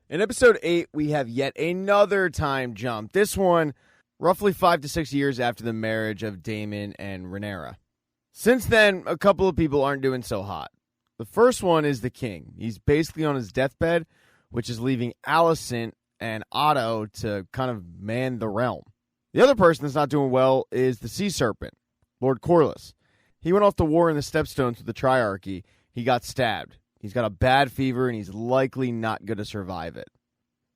In episode 8, we have yet another time jump. This one, roughly 5 to 6 years after the marriage of Daemon and Rhaenyra. Since then, a couple of people aren't doing so hot. The first one is the king. He's basically on his deathbed, which is leaving Alicent and Otto to kind of man the realm. The other person that's not doing well is the sea serpent, Lord Corlys. He went off to war in the Stepstones with the Triarchy. He got stabbed. He's got a bad fever, and he's likely not going to survive it.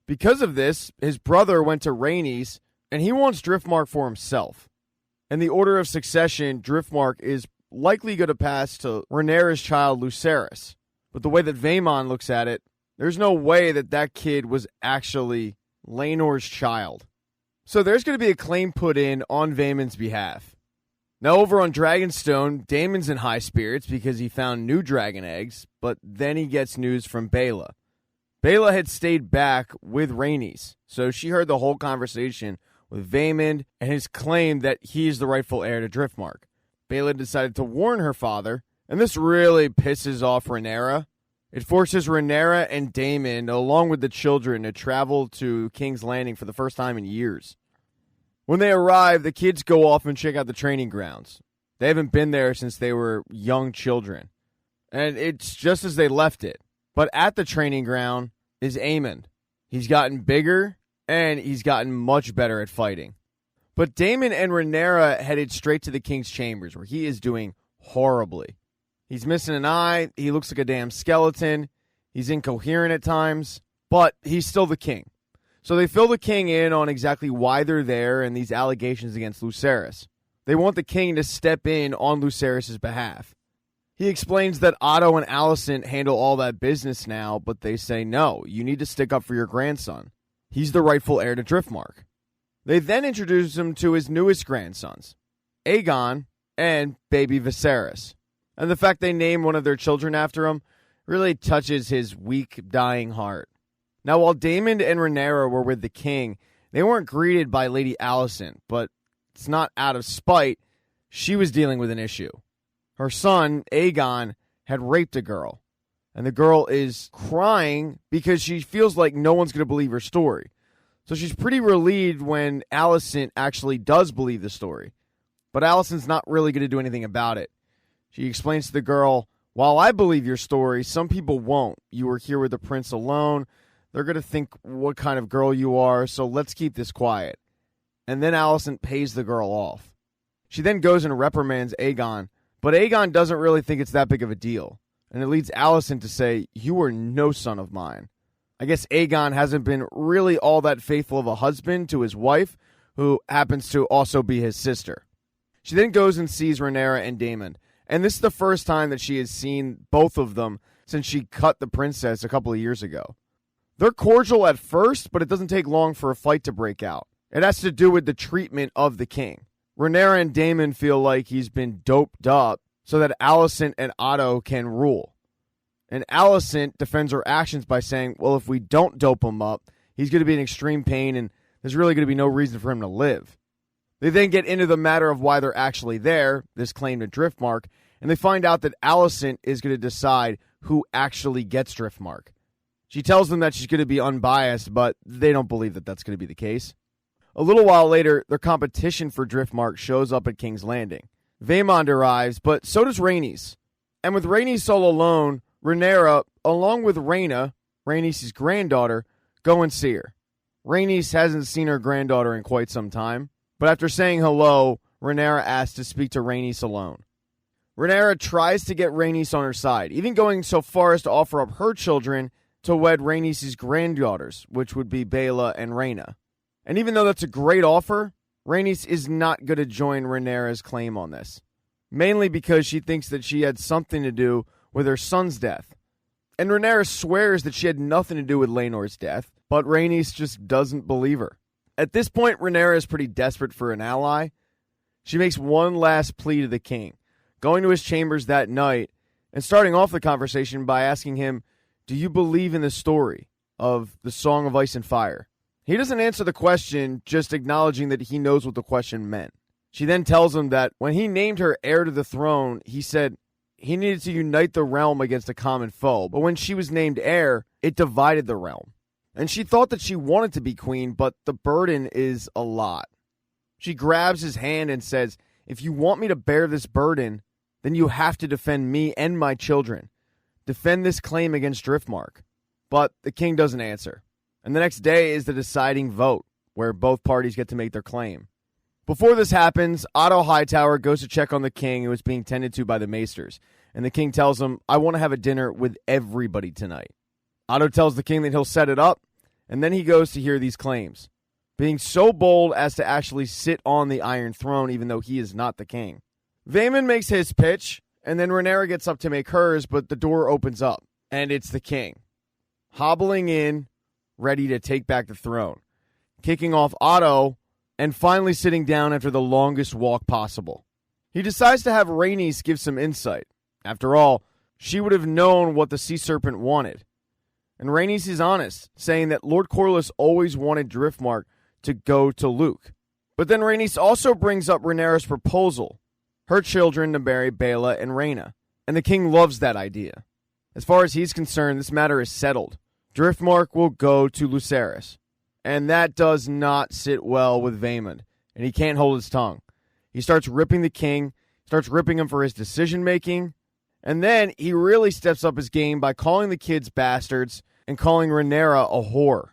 Because of this, his brother went to Rhaenys, and he wants Driftmark for himself. In the order of succession, Driftmark is likely going to pass to Rhaenyra's child, Lucerys. But the way that Vaemon looks at it, there's no way that that kid was actually Laenor's child. So there's going to be a claim put in on Vaemon's behalf. Now, over on Dragonstone, Daemon's in high spirits because he found new dragon eggs, but then he gets news from Baela. Baela had stayed back with Rhaenys, so she heard the whole conversation with Vaemon and his claim that he's the rightful heir to Driftmark. Baela decided to warn her father, and this really pisses off Rhaenyra. It forces Rhaenyra and Daemon, along with the children, to travel to King's Landing for the first time in years. When they arrive, the kids go off and check out the training grounds. They haven't been there since they were young children. And it's just as they left it. But at the training ground is Aemon. He's gotten bigger, and he's gotten much better at fighting. But Daemon and Rhaenyra headed straight to the king's chambers, where he is doing horribly. He's missing an eye, he looks like a damn skeleton, he's incoherent at times, but he's still the king. So they fill the king in on exactly why they're there and these allegations against Lucerys. They want the king to step in on Lucerys' behalf. He explains that Otto and Alicent handle all that business now, but they say, no, you need to stick up for your grandson. He's the rightful heir to Driftmark. They then introduce him to his newest grandsons, Aegon and baby Viserys. And the fact they name one of their children after him really touches his weak, dying heart. Now, while Daemon and Rhaenyra were with the king, they weren't greeted by Lady Alicent, but it's not out of spite. She was dealing with an issue. Her son, Aegon, had raped a girl, and the girl is crying because she feels like no one's going to believe her story. So she's pretty relieved when Alicent actually does believe the story, but Alicent's not really going to do anything about it. She explains to the girl, while I believe your story, some people won't. You were here with the prince alone. They're going to think what kind of girl you are, so let's keep this quiet. And then Alicent pays the girl off. She then goes and reprimands Aegon, but Aegon doesn't really think it's that big of a deal. And it leads Alicent to say, you are no son of mine. I guess Aegon hasn't been really all that faithful of a husband to his wife, who happens to also be his sister. She then goes and sees Rhaenyra and Daemon, and this is the first time that she has seen both of them since she cut the princess a couple of years ago. They're cordial at first, but it doesn't take long for a fight to break out. It has to do with the treatment of the king. Rhaenyra and Daemon feel like he's been doped up so that Alicent and Otto can rule. And Alicent defends her actions by saying, well, if we don't dope him up, he's going to be in extreme pain and there's really going to be no reason for him to live. They then get into the matter of why they're actually there, this claim to Driftmark, and they find out that Alicent is going to decide who actually gets Driftmark. She tells them that she's going to be unbiased, but they don't believe that that's going to be the case. A little while later, their competition for Driftmark shows up at King's Landing. Vaemond arrives, but so does Rhaenys. And with Rhaenys all alone, Rhaenyra, along with Rhaena, Rhaenys' granddaughter, go and see her. Rhaenys hasn't seen her granddaughter in quite some time, but after saying hello, Rhaenyra asks to speak to Rhaenys alone. Rhaenyra tries to get Rhaenys on her side, even going so far as to offer up her children to wed Rhaenys' granddaughters, which would be Baela and Rhaena. And even though that's a great offer, Rhaenys is not going to join Rhaenyra's claim on this, mainly because she thinks that she had something to do with her son's death. And Rhaenyra swears that she had nothing to do with Laenor's death, but Rhaenys just doesn't believe her. At this point, Rhaenyra is pretty desperate for an ally. She makes one last plea to the king, going to his chambers that night and starting off the conversation by asking him, do you believe in the story of the Song of Ice and Fire? He doesn't answer the question, just acknowledging that he knows what the question meant. She then tells him that when he named her heir to the throne, he said he needed to unite the realm against a common foe. But when she was named heir, it divided the realm. And she thought that she wanted to be queen, but the burden is a lot. She grabs his hand and says, "If you want me to bear this burden, then you have to defend me and my children. Defend this claim against Driftmark." But the king doesn't answer. And the next day is the deciding vote, where both parties get to make their claim. Before this happens, Otto Hightower goes to check on the king, who is being tended to by the maesters. And the king tells him, "I want to have a dinner with everybody tonight." Otto tells the king that he'll set it up, and then he goes to hear these claims, being so bold as to actually sit on the Iron Throne, even though he is not the king. Vaemond makes his pitch, and then Rhaenyra gets up to make hers, but the door opens up, and it's the king, hobbling in, ready to take back the throne, kicking off Otto, and finally sitting down after the longest walk possible. He decides to have Rhaenys give some insight. After all, she would have known what the sea serpent wanted. And Rhaenys is honest, saying that Lord Corlys always wanted Driftmark to go to Luke. But then Rhaenys also brings up Rhaenyra's proposal, her children to marry Baela and Rhaena. And the king loves that idea. As far as he's concerned, this matter is settled. Driftmark will go to Lucerys. And that does not sit well with Vaemond, and he can't hold his tongue. He starts ripping the king, starts ripping him for his decision-making, and then he really steps up his game by calling the kids bastards and calling Rhaenyra a whore.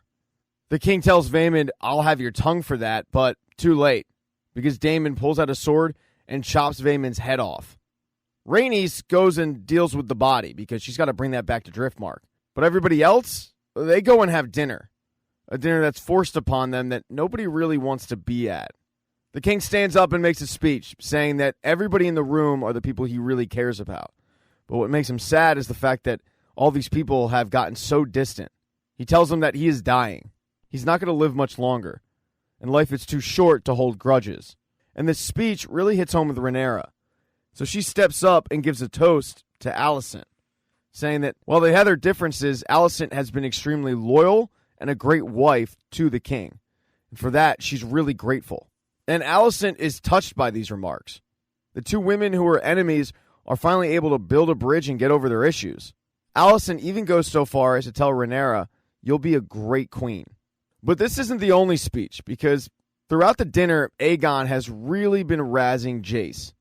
The king tells Vaemond, "I'll have your tongue for that," but too late, because Daemon pulls out a sword and chops Vaemond's head off. Rhaenys goes and deals with the body, because she's got to bring that back to Driftmark. But everybody else, they go and have dinner. A dinner that's forced upon them that nobody really wants to be at. The king stands up and makes a speech, saying that everybody in the room are the people he really cares about. But what makes him sad is the fact that all these people have gotten so distant. He tells them that he is dying. He's not going to live much longer, and life is too short to hold grudges. And this speech really hits home with Rhaenyra. So she steps up and gives a toast to Alicent, saying that while they had their differences, Alicent has been extremely loyal and a great wife to the king. And for that, she's really grateful. And Alicent is touched by these remarks. The two women who were enemies are finally able to build a bridge and get over their issues. Alicent even goes so far as to tell Rhaenyra, "You'll be a great queen." But this isn't the only speech, because throughout the dinner, Aegon has really been razzing Jace.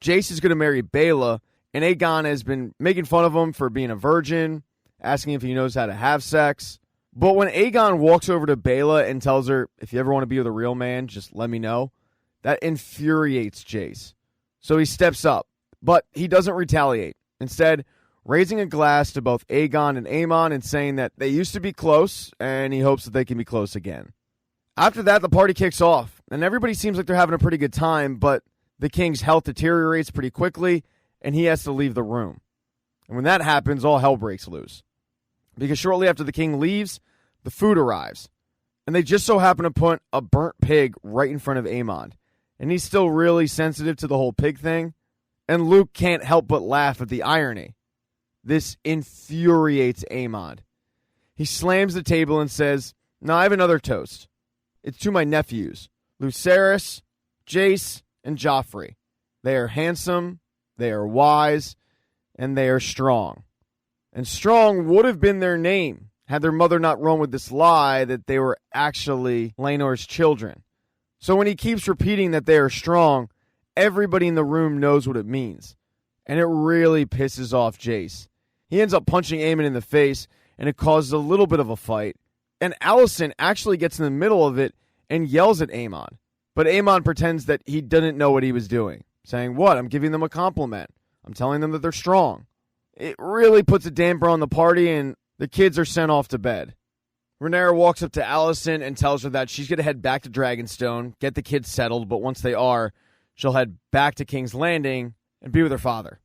Jace is going to marry Baela, and Aegon has been making fun of him for being a virgin, asking if he knows how to have sex. But when Aegon walks over to Baela and tells her, "If you ever want to be with a real man, just let me know," that infuriates Jace. So he steps up, but he doesn't retaliate. Instead, raising a glass to both Aegon and Aemon and saying that they used to be close, and he hopes that they can be close again. After that, the party kicks off, and everybody seems like they're having a pretty good time, but the king's health deteriorates pretty quickly, and he has to leave the room. And when that happens, all hell breaks loose. Because shortly after the king leaves, the food arrives. And they just so happen to put a burnt pig right in front of Aemon. And he's still really sensitive to the whole pig thing. And Luke can't help but laugh at the irony. This infuriates Aemon. He slams the table and says, "No, I have another toast. It's to my nephews, Lucerys, Jace, and Joffrey. They are handsome, they are wise, and they are strong." And strong would have been their name had their mother not run with this lie that they were actually Laenor's children. So when he keeps repeating that they are strong, everybody in the room knows what it means. And it really pisses off Jace. He ends up punching Aemon in the face, and it causes a little bit of a fight. And Alicent actually gets in the middle of it and yells at Aemon. But Aemon pretends that he didn't know what he was doing, saying, "What? I'm giving them a compliment. I'm telling them that they're strong." It really puts a damper on the party, and the kids are sent off to bed. Rhaenyra walks up to Alicent and tells her that she's going to head back to Dragonstone, get the kids settled, but once they are, she'll head back to King's Landing and be with her father.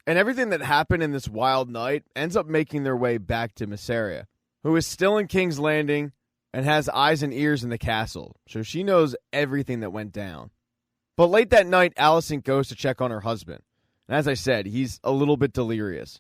And everything that happened in this wild night ends up making their way back to Mysaria, who is still in King's Landing and has eyes and ears in the castle, so she knows everything that went down. But late that night, Alicent goes to check on her husband. And as I said, he's a little bit delirious.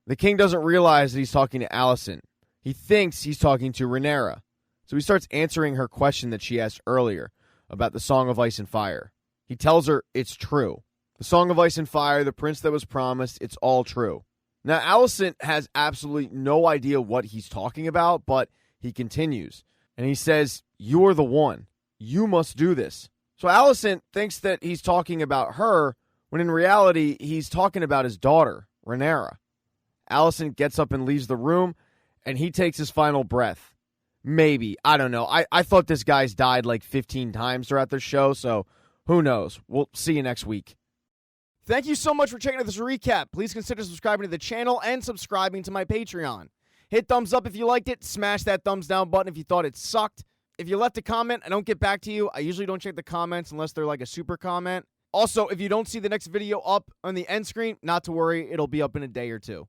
The king doesn't realize that he's talking to Alicent. He thinks he's talking to Rhaenyra. So he starts answering her question that she asked earlier about the Song of Ice and Fire. He tells her it's true. The Song of Ice and Fire, the prince that was promised, it's all true. Now, Alicent has absolutely no idea what he's talking about, but he continues. And he says, "You're the one. You must do this." So Alicent thinks that he's talking about her, when in reality, he's talking about his daughter, Rhaenyra. Alicent gets up and leaves the room, and he takes his final breath. Maybe. I don't know. I thought this guy's died like 15 times throughout the show, so who knows? We'll see you next week. Thank you so much for checking out this recap. Please consider subscribing to the channel and subscribing to my Patreon. Hit thumbs up if you liked it. Smash that thumbs down button if you thought it sucked. If you left a comment, I don't get back to you. I usually don't check the comments unless they're like a super comment. Also, if you don't see the next video up on the end screen, not to worry. It'll be up in a day or two.